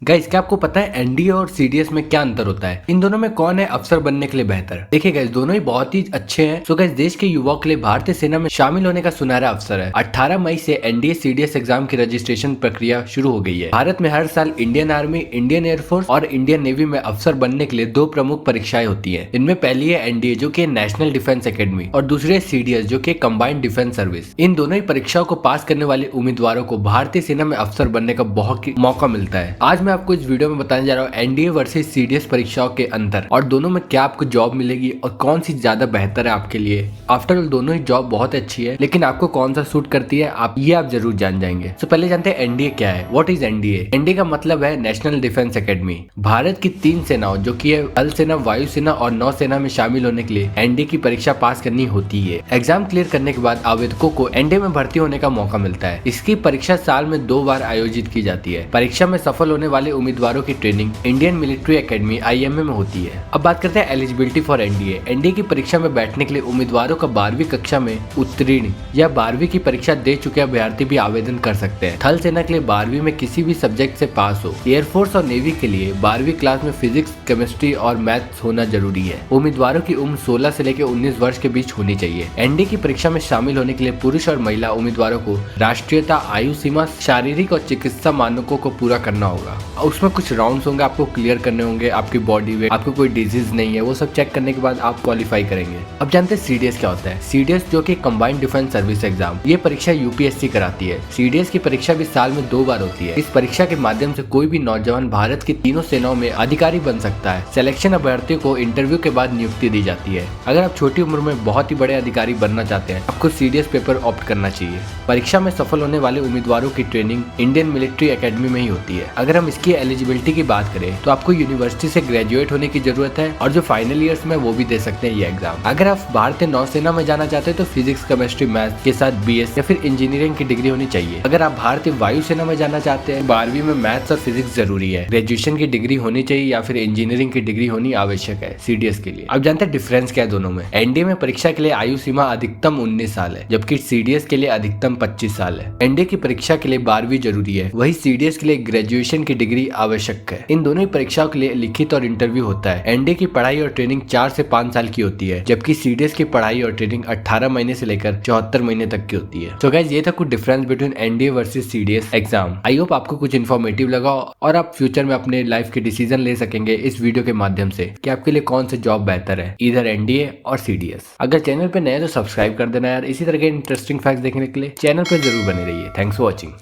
Guys, क्या आपको पता है एनडीए और सीडीएस में क्या अंतर होता है? इन दोनों में कौन है अफसर बनने के लिए बेहतर? देखिए गाइस, दोनों ही बहुत ही अच्छे हैं। सो गाइस, देश के युवाओं के लिए भारतीय सेना में शामिल होने का सुनहरा अवसर है। 18 मई से एनडीए सीडीएस एग्जाम की रजिस्ट्रेशन प्रक्रिया शुरू हो गई है। भारत में हर साल इंडियन आर्मी, इंडियन एयरफोर्स और इंडियन नेवी में अफसर बनने के लिए दो प्रमुख परीक्षाएं होती है। इनमें पहली है एनडीए जो की नेशनल डिफेंस अकेडमी और दूसरी है सीडीएस जो की कंबाइंड डिफेंस सर्विस। इन दोनों ही परीक्षाओं को पास करने वाले उम्मीदवारों को भारतीय सेना में अफसर बनने का बहुत मौका मिलता है। आज मैं आपको इस वीडियो में बताने जा रहा हूँ एनडीए वर्सेस सीडीएस परीक्षाओं के अंतर और दोनों में क्या आपको जॉब मिलेगी और कौन सी ज्यादा बेहतर है आपके लिए। आफ्टर ऑल दोनों ही जॉब बहुत अच्छी है, लेकिन आपको कौन सा सूट करती है आप जरूर जान जाएंगे। तो पहले जानते हैं एनडीए क्या है। What is NDA? एनडीए का मतलब है नेशनल डिफेंस अकेडमी। भारत की 3 सेनाओं जो की है थल सेना, वायुसेना और नौसेना में शामिल होने के लिए एनडीए की परीक्षा पास करनी होती है। एग्जाम क्लियर करने के बाद आवेदकों को एनडीए में भर्ती होने का मौका मिलता है। इसकी परीक्षा साल में 2 बार आयोजित की जाती है। परीक्षा में सफल होने वाले उम्मीदवारों की training Indian military academy IMA में होती है। अब बात करते हैं एलिजिबिलिटी फॉर एनडीए। एनडीए की परीक्षा में बैठने के लिए उम्मीदवारों का 12वीं कक्षा में उत्तीर्ण या 12वीं की परीक्षा दे चुके अभ्यर्थी भी आवेदन कर सकते हैं। थल सेना के लिए 12वीं में किसी भी सब्जेक्ट से पास हो। एयरफोर्स और नेवी के लिए 12वीं क्लास में फिजिक्स, केमिस्ट्री और मैथ्स होना जरूरी है। उम्मीदवारों की उम्र 16 से लेकर 19 वर्ष के बीच होनी चाहिए। एनडीए की परीक्षा में शामिल होने के लिए पुरुष और महिला उम्मीदवारों को राष्ट्रीयता, आयु सीमा, शारीरिक और चिकित्सा मानकों को पूरा करना होगा। उसमें कुछ राउंड्स होंगे, आपको क्लियर करने होंगे। आपकी बॉडी वेट, आपको कोई डिजीज नहीं है, वो सब चेक करने के बाद आप क्वालिफाई करेंगे। अब जानते हैं सीडीएस क्या होता है। सीडीएस जो कि कंबाइंड डिफेंस सर्विस एग्जाम, ये परीक्षा यूपीएससी कराती है। सीडीएस की परीक्षा भी साल में 2 बार होती है। इस परीक्षा के माध्यम से कोई भी नौजवान भारत की तीनों सेनाओं में अधिकारी बन सकता है। सिलेक्शन अभ्यर्थियों को इंटरव्यू के बाद नियुक्ति दी जाती है। अगर आप छोटी उम्र में बहुत ही बड़े अधिकारी बनना चाहते हैं, आपको सीडीएस पेपर ऑप्ट करना चाहिए। परीक्षा में सफल होने वाले उम्मीदवारों की ट्रेनिंग इंडियन मिलिट्री एकेडमी में ही होती है। अगर हम इसकी एलिजिबिलिटी की बात करें तो आपको यूनिवर्सिटी से ग्रेजुएट होने की जरूरत है और जो फाइनल ईयर्स में वो भी दे सकते हैं ये एग्जाम। अगर आप भारतीय नौसेना में जाना चाहते हैं तो फिजिक्स, केमिस्ट्री, मैथ के साथ बीएस या फिर इंजीनियरिंग की डिग्री होनी चाहिए। अगर आप भारतीय वायुसेना में जाना चाहते हैं, 12वीं में मैथ्स और फिजिक्स जरूरी है। ग्रेजुएशन की डिग्री होनी चाहिए या फिर इंजीनियरिंग की डिग्री होनी आवश्यक है सीडीएस के लिए। अब जानते हैं डिफरेंस क्या है दोनों में। एनडीए में परीक्षा के लिए आयु सीमा अधिकतम 19 साल है, जबकि सीडीएस के लिए अधिकतम 25 साल है। एनडीए की परीक्षा के लिए 12वीं जरूरी है, वही सीडीएस के लिए ग्रेजुएशन की डिग्री आवश्यक है। इन दोनों ही परीक्षाओं के लिए लिखित और इंटरव्यू होता है। एनडीए की पढ़ाई और ट्रेनिंग 4 से 5 साल की होती है, जबकि सीडीएस की पढ़ाई और ट्रेनिंग 18 महीने से लेकर 74 महीने तक की होती है। तो गाइस, ये था कुछ difference between NDA versus CDS exam. I hope आपको कुछ इन्फॉर्मेटिव लगा और आप फ्यूचर में अपने लाइफ के डिसीजन ले सकेंगे इस वीडियो के माध्यम से कि आपके लिए कौन सा जॉब बेहतर है, इधर एनडीए और सीडीएस। अगर चैनल पे नए तो सब्सक्राइब कर देना यार। इसी तरह के इंटरेस्टिंग फैक्ट्स देखने के लिए चैनल पर जरूर बने रहिए। Thanks for watching.